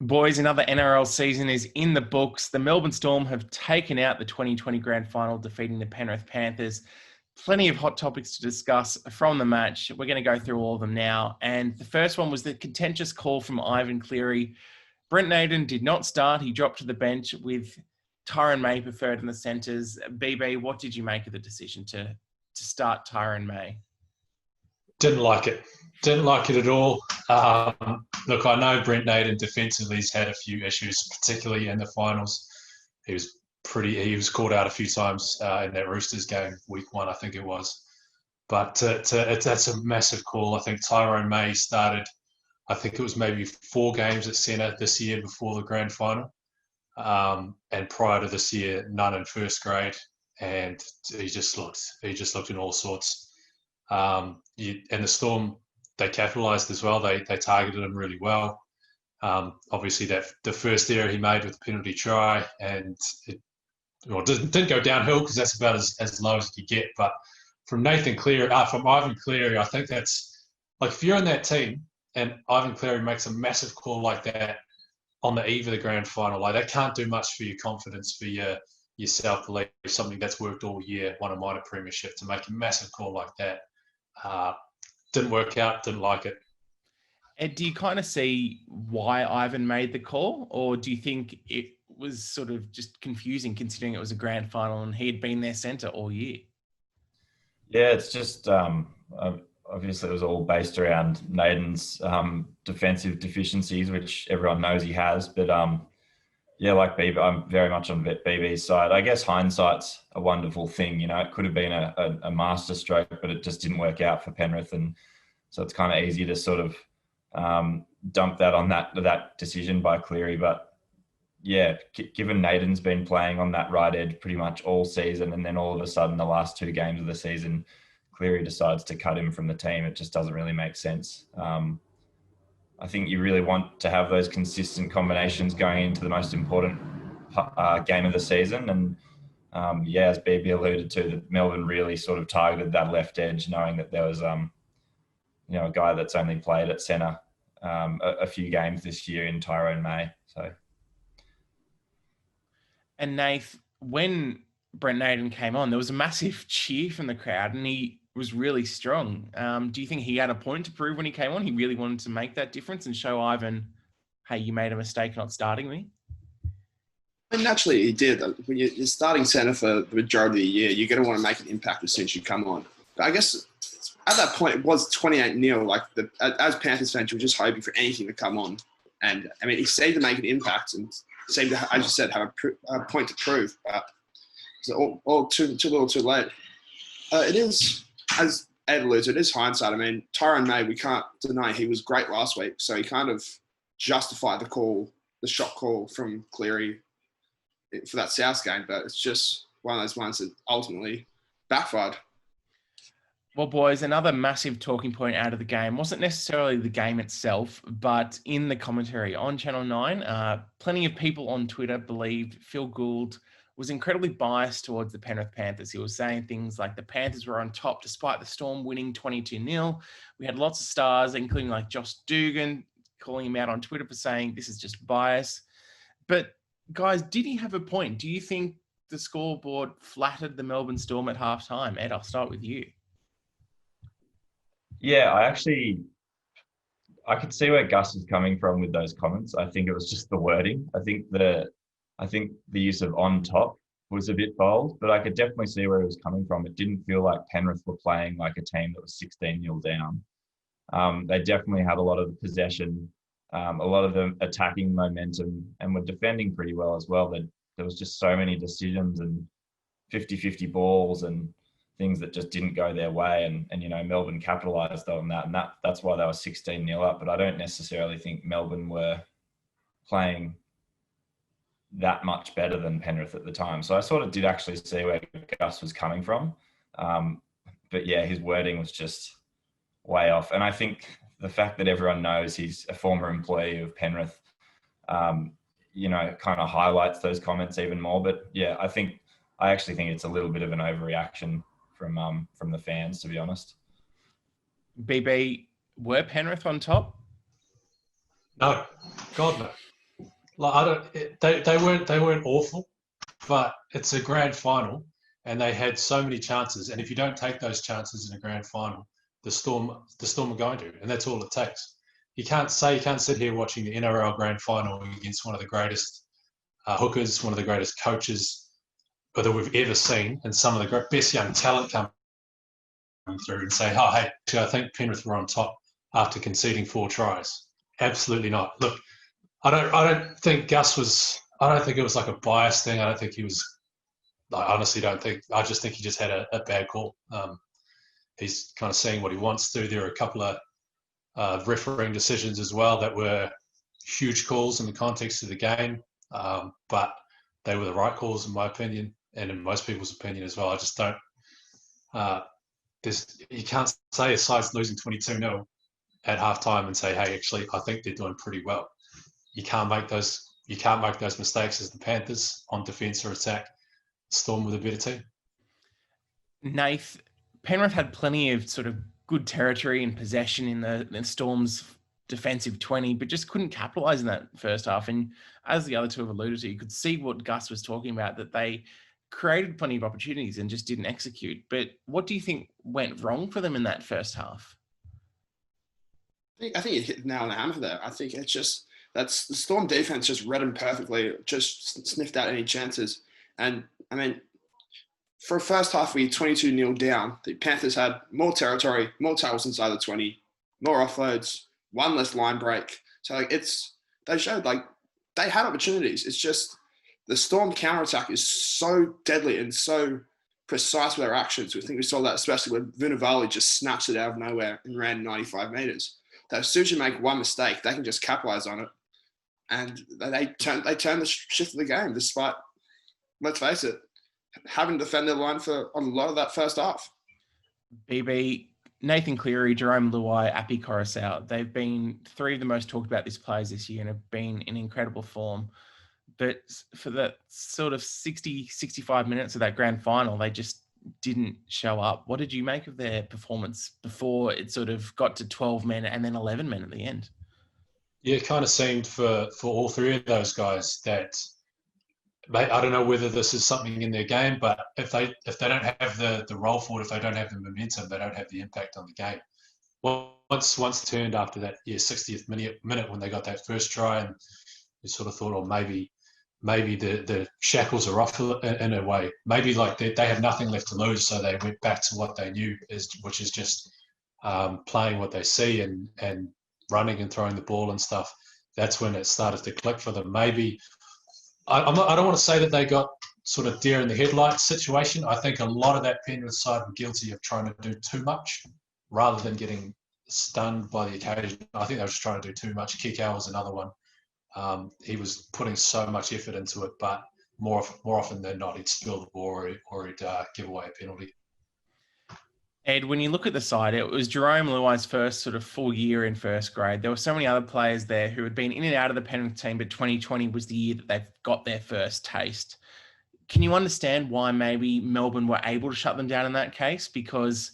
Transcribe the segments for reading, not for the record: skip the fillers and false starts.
Boys, another NRL season is in the books. The Melbourne Storm have taken out the 2020 Grand Final, defeating the Penrith Panthers. Plenty of hot topics to discuss from the match. We're going to go through all of them now. And the first one was the contentious call from Ivan Cleary. Brent Naden did not start. He dropped to the bench with Tyrone May preferred in the centres. BB, what did you make of the decision to start Tyrone May? Didn't like it. Didn't like it at all. Look, I know Brent Naden defensively has had a few issues, particularly in the finals. He was called out a few times in that Roosters game, week 1, I think it was. But that's a massive call. I think Tyrone May started, I think it was maybe 4 games at centre this year before the Grand Final. And prior to this year, none in first grade. And he just looked in all sorts. And the Storm, they capitalised as well. They targeted him really well. Obviously, the first error he made with the penalty try, and it didn't go downhill because that's about as low as you get. But from Ivan Cleary, I think that's like if you're in that team and Ivan Cleary makes a massive call like that on the eve of the Grand Final, like that can't do much for your confidence, for your self-belief, something that's worked all year, won a minor premiership, to make a massive call like that. Didn't work out, didn't like it. Ed, do you kind of see why Ivan made the call, or do you think it was sort of just confusing considering it was a grand final and he had been their centre all year? Yeah, it's just obviously it was all based around Naden's defensive deficiencies, which everyone knows he has. But yeah, like BB, I'm very much on BB's side. I guess hindsight's a wonderful thing. You know, it could have been a master stroke, but it just didn't work out for Penrith. And so it's kind of easy to sort of dump that on that decision by Cleary. But yeah, given Naden's been playing on that right edge pretty much all season, and then all of a sudden the last 2 games of the season, Cleary decides to cut him from the team, it just doesn't really make sense. I think you really want to have those consistent combinations going into the most important game of the season. And yeah, as BB alluded to, Melbourne really sort of targeted that left edge, knowing that there was a guy that's only played at centre a few games this year in Tyrone May. So. And Nath, when Brent Naden came on, there was a massive cheer from the crowd, and he was really strong. Do you think he had a point to prove when he came on? He really wanted to make that difference and show Ivan, hey, you made a mistake not starting me? And naturally, he did. When you're starting centre for the majority of the year, you're going to want to make an impact as soon as you come on. But I guess at that point, it was 28-0. Like as Panthers fans, you were just hoping for anything to come on. And I mean, he seemed to make an impact and seemed to, as you said, have a point to prove. But it's all too little, too late. It is, as Ed alludes, it is hindsight. I mean, Tyrone May, we can't deny he was great last week, so he kind of justified the shot call from Cleary for that South game, but it's just one of those ones that ultimately backfired. Well, boys, another massive talking point out of the game wasn't necessarily the game itself, but in the commentary on Channel 9, plenty of people on Twitter believed Phil Gould was incredibly biased towards the Penrith Panthers. He was saying things like the Panthers were on top despite the Storm winning 22-0. We had lots of stars, including like Josh Dugan, calling him out on Twitter for saying this is just bias. But guys, did he have a point? Do you think the scoreboard flattered the Melbourne Storm at halftime? Ed, I'll start with you. Yeah, I could see where Gus is coming from with those comments. I think it was just the wording. I think the use of on top was a bit bold, but I could definitely see where he was coming from. It didn't feel like Penrith were playing like a team that was 16-0 down. They definitely had a lot of possession, a lot of them attacking momentum, and were defending pretty well as well. There was just so many decisions and 50-50 balls and things that just didn't go their way. And Melbourne capitalised on that. And that's why they were 16-0 up. But I don't necessarily think Melbourne were playing that much better than Penrith at the time. So I sort of did actually see where Gus was coming from. But yeah, his wording was just way off. And I think the fact that everyone knows he's a former employee of Penrith, kind of highlights those comments even more. But yeah, I actually think it's a little bit of an overreaction from the fans, to be honest. BB, were Penrith on top? No, God no. Like they weren't awful, but it's a grand final, and they had so many chances. And if you don't take those chances in a grand final, the Storm are going to, and that's all it takes. You can't sit here watching the NRL Grand Final against one of the greatest hookers, one of the greatest coaches that we've ever seen, and some of the best young talent coming through and say, "Oh, hey, I think Penrith were on top after conceding 4 tries." Absolutely not. Look, I don't think Gus was. I don't think it was like a bias thing. I don't think he was. I honestly don't think. I just think he just had a bad call. He's kind of seeing what he wants to. There are a couple of refereeing decisions as well that were huge calls in the context of the game, but they were the right calls in my opinion, and in most people's opinion as well. I just don't. You can't say a side's losing 22-0 at halftime and say, "Hey, actually, I think they're doing pretty well." You can't make those mistakes as the Panthers on defence or attack. Storm with a better team. Nath, Penrith had plenty of sort of good territory and possession in the Storm's defensive 20, but just couldn't capitalise in that first half. And as the other two have alluded to, you could see what Gus was talking about, that they created plenty of opportunities and just didn't execute. But what do you think went wrong for them in that first half? I think you hit the nail on the hammer there. I think it's just that's the Storm defense just read them perfectly, just sniffed out any chances. And I mean, for a first half, we 22-0 down. The Panthers had more territory, more tackles inside the 20, more offloads, one less line break. So like they showed like they had opportunities. It's just the Storm counterattack is so deadly and so precise with their actions. I think we saw that especially when Vunivalu just snatched it out of nowhere and ran 95 meters. That as soon as you make one mistake, they can just capitalize on it. And they turn the shift of the game, despite, let's face it, having to defend their line for a lot of that first half. BB, Nathan Cleary, Jerome Luai, Api Coruscant, they've been 3 of the most talked about these players this year and have been in incredible form. But for the sort of 60, 65 minutes of that grand final, they just didn't show up. What did you make of their performance before it sort of got to 12 men and then 11 men at the end? Yeah, it kind of seemed for all 3 of those guys that I don't know whether this is something in their game, but if they don't have the roll forward, if they don't have the momentum, they don't have the impact on the game. Once turned after that 60th minute when they got that first try, and you sort of thought, oh, maybe the shackles are off in a way. Maybe like they have nothing left to lose, so they went back to what they knew, which is just playing what they see and running and throwing the ball and stuff. That's when it started to click for them. Maybe I don't want to say that they got sort of deer in the headlights situation. I think a lot of that Penrith side were guilty of trying to do too much rather than getting stunned by the occasion. I think they were just trying to do too much. Kikau was another one. He was putting so much effort into it, but more often than not, he'd spill the ball or he'd give away a penalty. Ed, when you look at the side, it was Jerome Luai's first sort of full year in first grade. There were so many other players there who had been in and out of the Penrith team, but 2020 was the year that they've got their first taste. Can you understand why maybe Melbourne were able to shut them down in that case? Because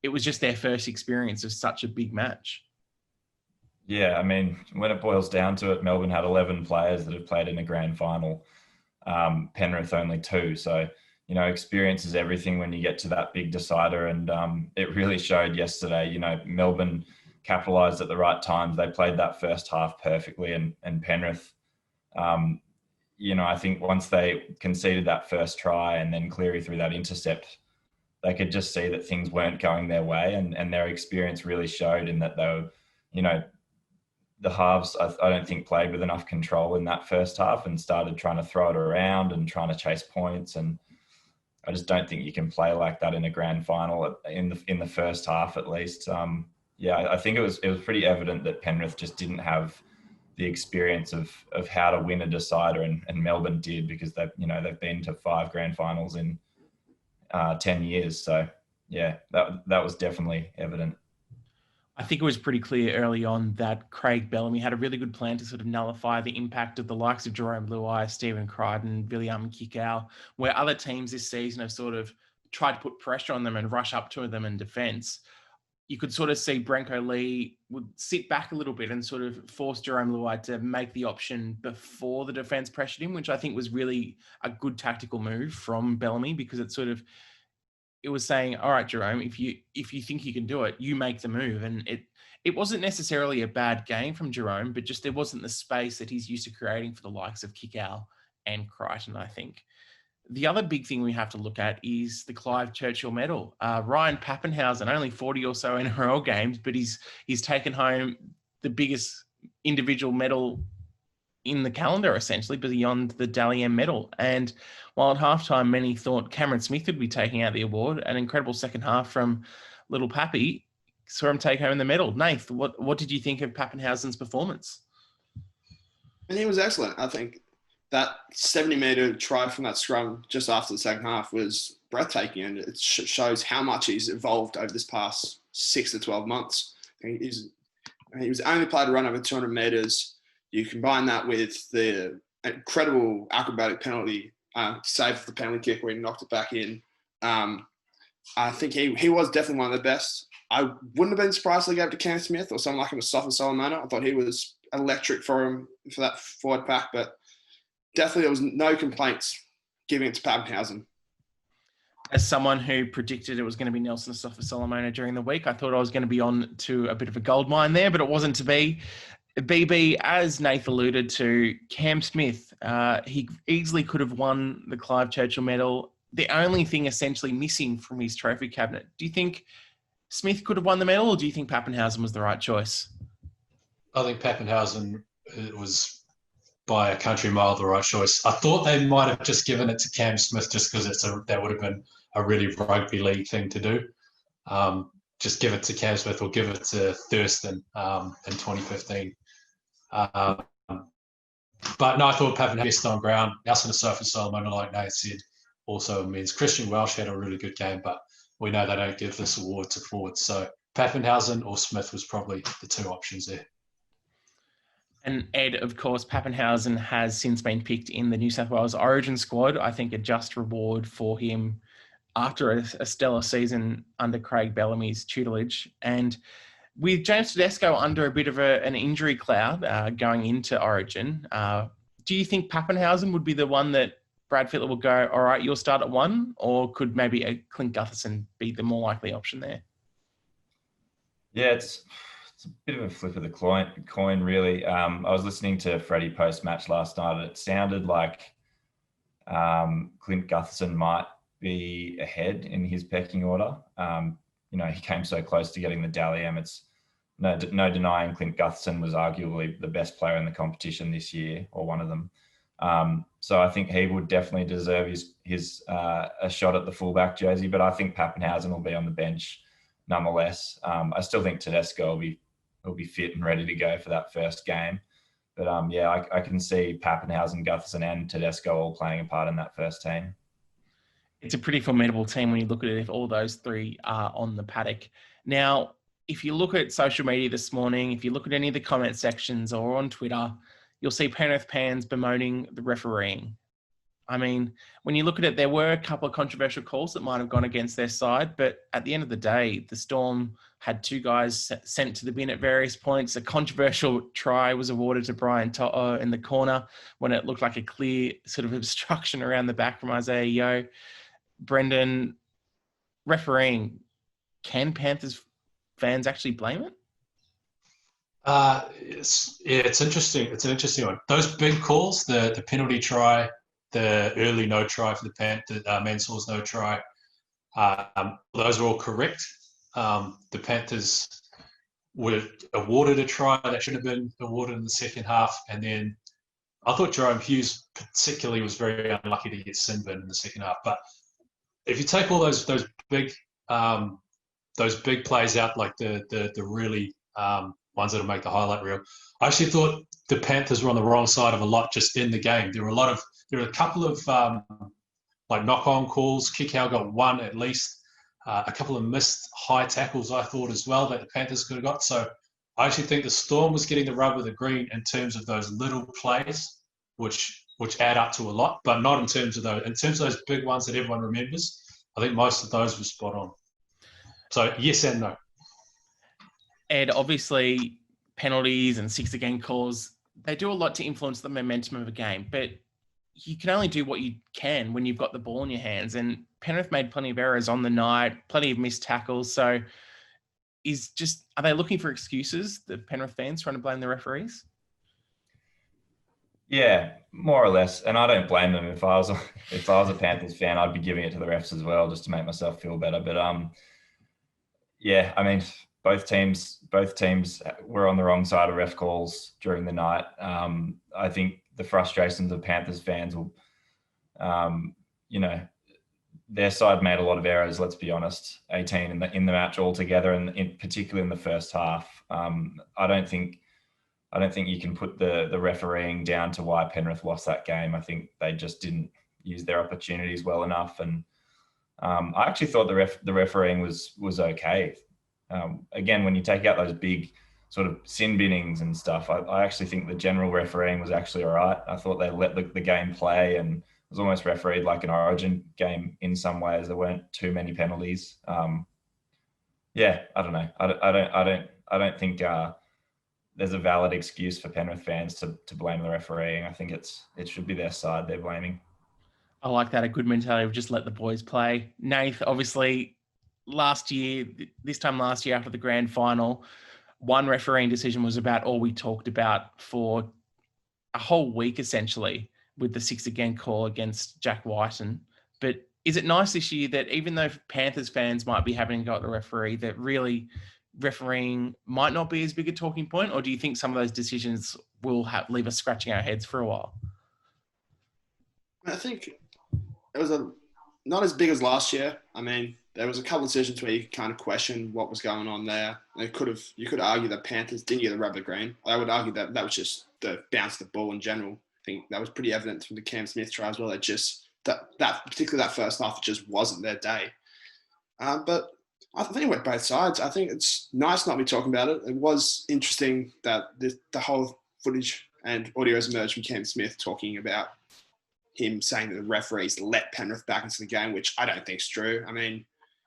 it was just their first experience of such a big match. Yeah, I mean, when it boils down to it, Melbourne had 11 players that have played in a grand final. Penrith only 2. So, experience is everything when you get to that big decider. And it really showed yesterday, Melbourne capitalised at the right times. They played that first half perfectly. And Penrith, I think once they conceded that first try and then Cleary threw that intercept, they could just see that things weren't going their way. And their experience really showed in that they were, the halves, I don't think, played with enough control in that first half and started trying to throw it around and trying to chase points. And I just don't think you can play like that in a grand final in the first half, at least. I think it was pretty evident that Penrith just didn't have the experience of how to win a decider, and Melbourne did, because they've been to 5 grand finals in 10 years. So yeah, that was definitely evident. I think it was pretty clear early on that Craig Bellamy had a really good plan to sort of nullify the impact of the likes of Jerome Luai, Stephen Crichton, William Kikau, where other teams this season have sort of tried to put pressure on them and rush up to them in defence. you could sort of see Branko Lee would sit back a little bit and sort of force Jerome Luai to make the option before the defence pressured him, which I think was really a good tactical move from Bellamy, because it was saying, all right, Jerome, if you think you can do it, you make the move. And it wasn't necessarily a bad game from Jerome, but just there wasn't the space that he's used to creating for the likes of Kickow and Crichton, I think. The other big thing we have to look at is the Clive Churchill medal. Ryan Papenhuyzen, only 40 or so NRL games, but he's taken home the biggest individual medal in the calendar, essentially, beyond the Dally M medal. And while at halftime, many thought Cameron Smith would be taking out the award, an incredible second half from Little Pappy saw him take home the medal. Nath, what did you think of Papenhuyzen's performance? And he was excellent. I think that 70-metre try from that scrum just after the second half was breathtaking, and it shows how much he's evolved over this past 6 to 12 months. He was only played a run over 200 metres. You combine that with the incredible acrobatic penalty save for the penalty kick where he knocked it back in. I think he was definitely one of the best. I wouldn't have been surprised if they gave it to Cam Smith or someone like him, a Sofa Solomona. I thought he was electric for that forward pack, but definitely there was no complaints giving it to Papenhuyzen. As someone who predicted it was going to be Nelson Sofa Solomona during the week, I thought I was going to be on to a bit of a gold mine there, but it wasn't to be. BB, as Nath alluded to, Cam Smith, he easily could have won the Clive Churchill medal. The only thing essentially missing from his trophy cabinet. Do you think Smith could have won the medal, or do you think Papenhuyzen was the right choice? I think Papenhuyzen was by a country mile the right choice. I thought they might have just given it to Cam Smith just because that would have been a really rugby league thing to do. Just give it to Cam Smith or give it to Thurston in 2015. But no, I thought Papenhuyzen on ground. Nelson Sofa Solomona, like Nate said, also means Christian Welsh had a really good game, but we know they don't give this award to forwards. So Papenhuyzen or Smith was probably the two options there. And Ed, of course, Papenhuyzen has since been picked in the New South Wales Origin squad. I think a just reward for him after a stellar season under Craig Bellamy's tutelage. And with James Tedesco under a bit of an injury cloud going into Origin, do you think Papenhuyzen would be the one that Brad Fittler will go, all right, you'll start at one, or could maybe a Clint Gutherson be the more likely option there? Yeah, it's a bit of a flip of the coin, really. I was listening to Freddie post-match last night, and it sounded like Clint Gutherson might be ahead in his pecking order. He came so close to getting the Dally M. It's no denying Clint Gutherson was arguably the best player in the competition this year, or one of them. So I think he would definitely deserve his a shot at the fullback jersey, but I think Papenhuyzen will be on the bench nonetheless. I still think Tedesco will be fit and ready to go for that first game. But I can see Papenhuyzen, Gutherson and Tedesco all playing a part in that first team. It's a pretty formidable team when you look at it, if all those three are on the paddock. Now, if you look at social media this morning, if you look at any of the comment sections or on Twitter, you'll see Penrith fans bemoaning the refereeing. I mean, when you look at it, there were a couple of controversial calls that might have gone against their side, but at the end of the day, the Storm had two guys sent to the bin at various points. A controversial try was awarded to Brian To'o in the corner when it looked like a clear sort of obstruction around the back from Isaiah Yeo. Brendan, refereeing, can Panthers fans actually blame it? It's interesting. It's an interesting one. Those big calls, the penalty try, the early no try for the Panthers, Mansour's no try, those are all correct. The Panthers were awarded a try that should have been awarded in the second half, and then I thought Jerome Hughes particularly was very unlucky to get sin bin in the second half. But if you take all those big plays out, like the really ones that'll make the highlight reel, I actually thought the Panthers were on the wrong side of a lot just in the game. There were a couple of like knock-on calls. Kickow got one at least. A couple of missed high tackles, I thought, as well, that the Panthers could have got. So I actually think the Storm was getting the rub of the green in terms of those little plays, which add up to a lot, but not in terms of those. In terms of those big ones that everyone remembers, I think most of those were spot on. So yes and no. Ed, obviously penalties and 6 again calls, they do a lot to influence the momentum of a game, but you can only do what you can when you've got the ball in your hands. And Penrith made plenty of errors on the night, plenty of missed tackles. So are they looking for excuses, the Penrith fans trying to blame the referees? Yeah, more or less. And I don't blame them. If I was a Panthers fan, I'd be giving it to the refs as well, just to make myself feel better. But yeah, I mean, both teams were on the wrong side of ref calls during the night. I think the frustrations of Panthers fans will, their side made a lot of errors. Let's be honest, 18 in the match altogether, and particularly in the first half. I don't think you can put the refereeing down to why Penrith lost that game. I think they just didn't use their opportunities well enough, and I actually thought the refereeing was okay. Again, when you take out those big sort of sin binnings and stuff, I actually think the general refereeing was actually all right. I thought they let the game play, and it was almost refereed like an Origin game in some ways. There weren't too many penalties. Yeah, I don't know. I don't think there's a valid excuse for Penrith fans to blame the refereeing. I think it should be their side they're blaming. I like that. A good mentality of just let the boys play. Nath, obviously, this time last year after the grand final, one refereeing decision was about all we talked about for a whole week, essentially, with the 6 again call against Jack Whiten. But is it nice this year that even though Panthers fans might be having to go at the referee, that really refereeing might not be as big a talking point? Or do you think some of those decisions will leave us scratching our heads for a while? I think it was not as big as last year. I mean, there was a couple of decisions where you could kind of question what was going on there. You could argue that Panthers didn't get the rubber green. I would argue that was just the bounce of the ball in general. I think that was pretty evident from the Cam Smith try as well. It just particularly that first half, it just wasn't their day. But I think it went both sides. I think it's nice not to be talking about it. It was interesting that the whole footage and audio has emerged from Cam Smith talking about him saying that the referees let Penrith back into the game, which I don't think is true. I mean,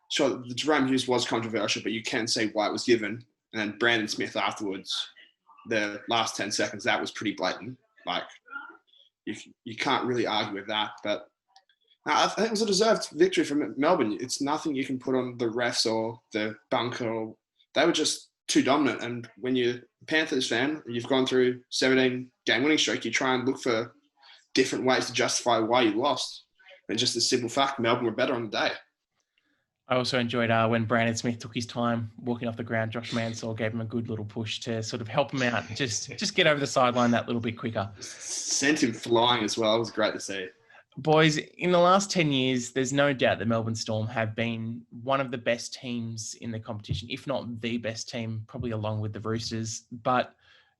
sure, the Jerome Hughes was controversial, but you can see why it was given. And then Brandon Smith afterwards, the last 10 seconds, that was pretty blatant. Like, you can't really argue with that. But I think it was a deserved victory from Melbourne. It's nothing you can put on the refs or the bunker. They were just too dominant. And when you're a Panthers fan, you've gone through 17-game winning streak, you try and look for different ways to justify why you lost. And just the simple fact, Melbourne were better on the day. I also enjoyed when Brandon Smith took his time walking off the ground. Josh Mansell gave him a good little push to sort of help him out, just get over the sideline that little bit quicker. Sent him flying as well. It was great to see. Boys, in the last 10 years, there's no doubt the Melbourne Storm have been one of the best teams in the competition, if not the best team, probably along with the Roosters. But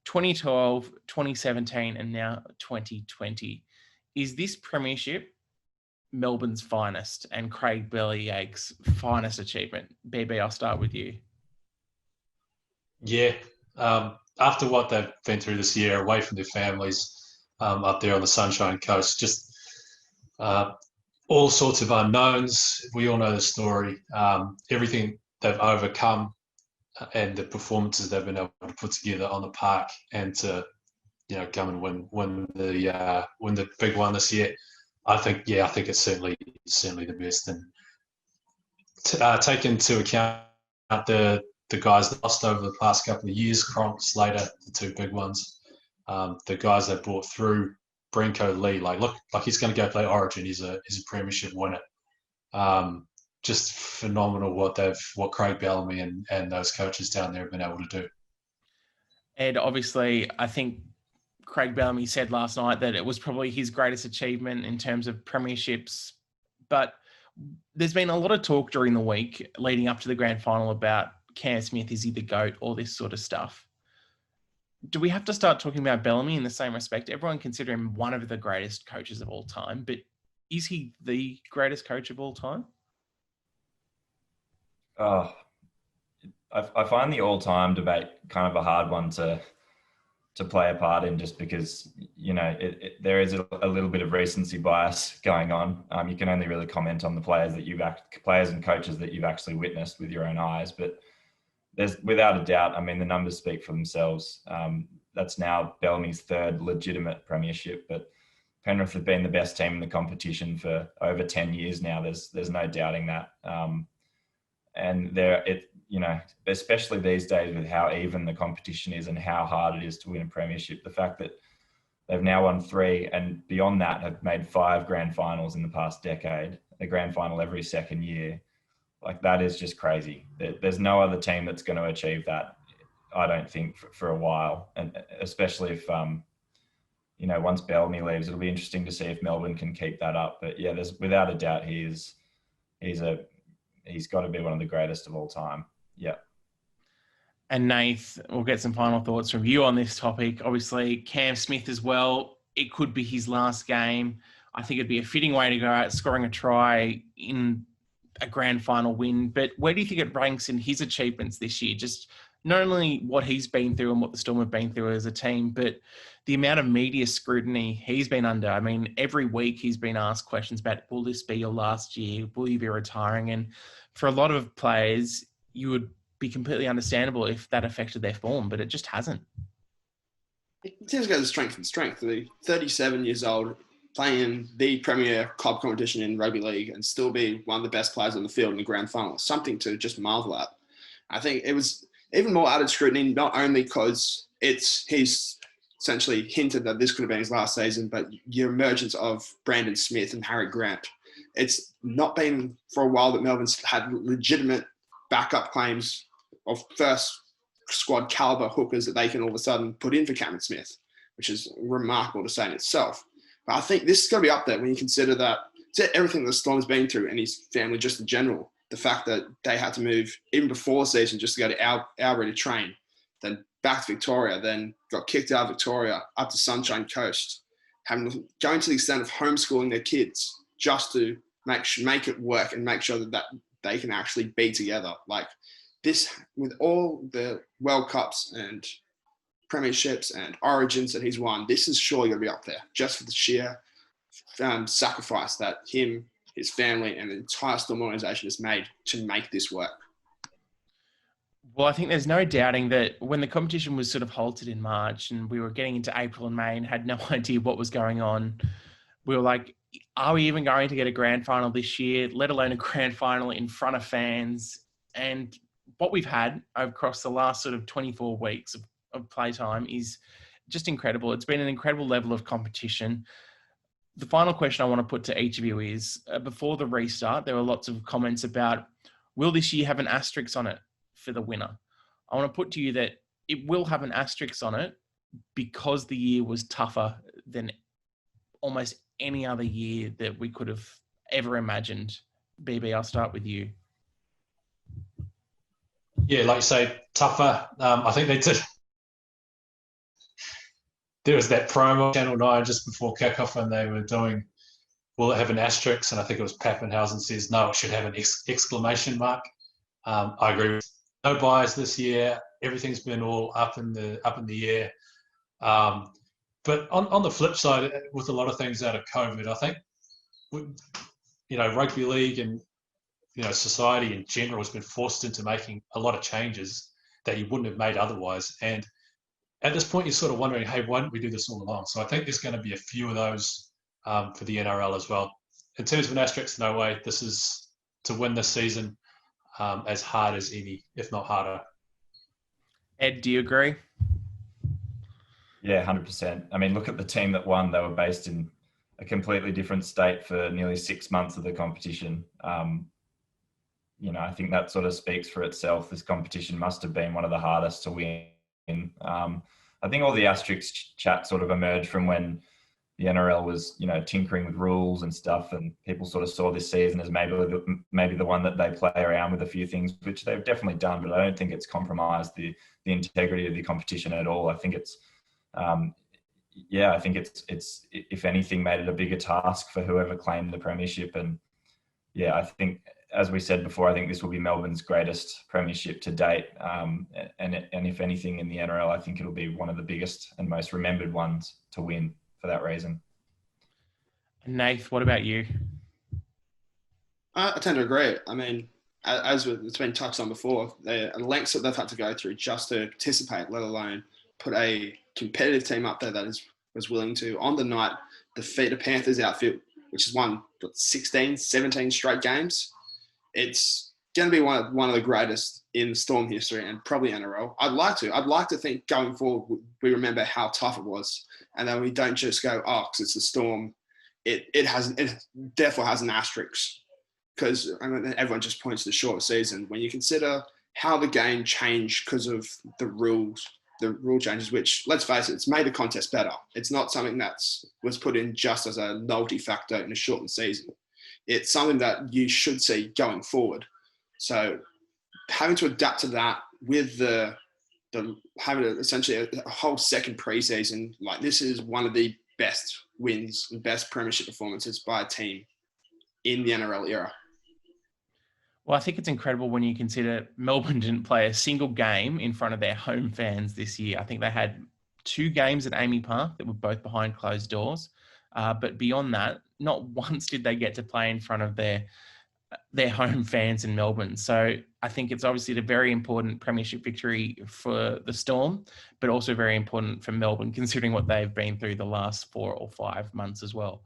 2012, 2017, and now 2020. Is this premiership Melbourne's finest and Craig Bellyache's finest achievement? BB, I'll start with you. Yeah. After what they've been through this year, away from their families, up there on the Sunshine Coast, just all sorts of unknowns. We all know the story. Everything they've overcome and the performances they've been able to put together on the park, and to come and win the big one this year. I think it's certainly the best. And take into account the guys lost over the past couple of years, Cronk, Slater, the two big ones. The guys they brought through, Brinko Lee, look like he's going to go play Origin. He's a premiership winner. Just phenomenal what Craig Bellamy and those coaches down there have been able to do. Ed, obviously, I think Craig Bellamy said last night that it was probably his greatest achievement in terms of premierships. But there's been a lot of talk during the week leading up to the grand final about Cam Smith, is he the GOAT, all this sort of stuff. Do we have to start talking about Bellamy in the same respect? Everyone consider him one of the greatest coaches of all time, but is he the greatest coach of all time? I find the all-time debate kind of a hard one to play a part in, just because there is a little bit of recency bias going on. You can only really comment on the players and coaches that you've actually witnessed with your own eyes. But there's without a doubt, I mean, the numbers speak for themselves. That's now Bellamy's third legitimate premiership, but Penrith have been the best team in the competition for over 10 years now. There's no doubting that. And especially these days with how even the competition is and how hard it is to win a premiership, the fact that they've now won 3 and beyond that have made 5 grand finals in the past decade, a grand final every second year. Like, that is just crazy. There's no other team that's going to achieve that, I don't think, for a while. And especially if, once Bellamy leaves, it'll be interesting to see if Melbourne can keep that up. But yeah, there's without a doubt he's got to be one of the greatest of all time. Yeah. And Nath, we'll get some final thoughts from you on this topic. Obviously, Cam Smith as well. It could be his last game. I think it'd be a fitting way to go out scoring a try in a grand final win. But where do you think it ranks in his achievements this year? Just not only what he's been through and what the Storm have been through as a team, but the amount of media scrutiny he's been under. I mean, every week he's been asked questions about, will this be your last year? Will you be retiring? And for a lot of players, you would be completely understandable if that affected their form, but it just hasn't. It seems to go to strength and strength. 37 years old, playing the premier club competition in rugby league and still be one of the best players on the field in the grand final. Something to just marvel at. I think it was even more added scrutiny, not only because he's essentially hinted that this could have been his last season, but your emergence of Brandon Smith and Harry Grant. It's not been for a while that Melbourne's had legitimate backup claims of first squad caliber hookers that they can all of a sudden put in for Cameron Smith, which is remarkable to say in itself. But I think this is going to be up there when you consider that everything the Storm's been through and his family just in general, the fact that they had to move even before the season just to go to Albury to train, then back to Victoria, then got kicked out of Victoria, up to Sunshine Coast, going to the extent of homeschooling their kids just to make it work and make sure that they can actually be together. Like this, with all the World Cups and premierships and origins that he's won, this is surely going to be up there just for the sheer sacrifice that him, his family, and the entire Storm organisation has made to make this work. Well, I think there's no doubting that when the competition was sort of halted in March and we were getting into April and May and had no idea what was going on, we were like, are we even going to get a grand final this year, let alone a grand final in front of fans? And what we've had across the last sort of 24 weeks of playtime is just incredible. It's been an incredible level of competition. The final question I want to put to each of you is, before the restart, there were lots of comments about, will this year have an asterisk on it for the winner? I want to put to you that it will have an asterisk on it because the year was tougher than almost any other year that we could have ever imagined. BB, I'll start with you. Yeah, like you say, tougher. I think they did. There was that promo on Channel 9 just before kickoff and they were doing, will it have an asterisk? And I think it was Papenhuyzen says, no, it should have an exclamation mark. I agree with no bias this year. Everything's been all up in the air. But on the flip side, with a lot of things out of COVID, I think, rugby league and, society in general has been forced into making a lot of changes that you wouldn't have made otherwise. And at this point, you're sort of wondering, hey, why didn't we do this all along? So I think there's going to be a few of those for the NRL as well. In terms of an asterisk, no way. This is to win this season as hard as any, if not harder. Ed, do you agree? Yeah, 100%. I mean, look at the team that won. They were based in a completely different state for nearly 6 months of the competition. I think that sort of speaks for itself. This competition must have been one of the hardest to win. I think all the asterisk chat sort of emerged from when the NRL was, tinkering with rules and stuff, and people sort of saw this season as maybe the one that they play around with a few things, which they've definitely done, but I don't think it's compromised the integrity of the competition at all. I think it's, I think it's if anything made it a bigger task for whoever claimed the premiership. And yeah, I think, as we said before, I think this will be Melbourne's greatest premiership to date. And if anything in the NRL, I think it'll be one of the biggest and most remembered ones to win for that reason. Nath, what about you? I tend to agree. I mean, as it's been touched on before, the lengths that they've had to go through just to participate, let alone put a competitive team up there that was willing to, on the night, defeat a Panthers outfit, which has won 16, 17 straight games. It's going to be one of the greatest in Storm history and probably NRL. I'd like to think going forward, we remember how tough it was. And then we don't just go, oh, because it's the Storm. It therefore has an asterisk, because everyone just points to the short season. When you consider how the game changed because of the rule changes, which, let's face it, it's made the contest better. It's not something that was put in just as a novelty factor in a shortened season. It's something that you should see going forward. So having to adapt to that with having essentially a whole second preseason, like, this is one of the best wins and best premiership performances by a team in the NRL era. Well, I think it's incredible when you consider Melbourne didn't play a single game in front of their home fans this year. I think they had 2 games at Amy Park that were both behind closed doors. But beyond that, not once did they get to play in front of their home fans in Melbourne. So I think it's obviously a very important premiership victory for the Storm, but also very important for Melbourne, considering what they've been through the last 4 or 5 months as well.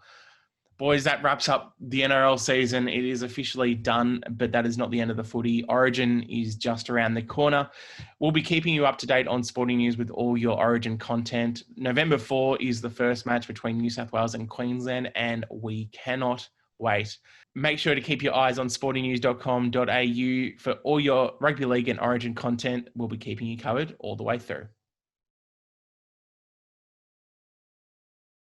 Boys, that wraps up the NRL season. It is officially done, but that is not the end of the footy. Origin is just around the corner. We'll be keeping you up to date on sporting news with all your Origin content. November 4 is the first match between New South Wales and Queensland, and we cannot wait. Make sure to keep your eyes on sportingnews.com.au for all your rugby league and Origin content. We'll be keeping you covered all the way through.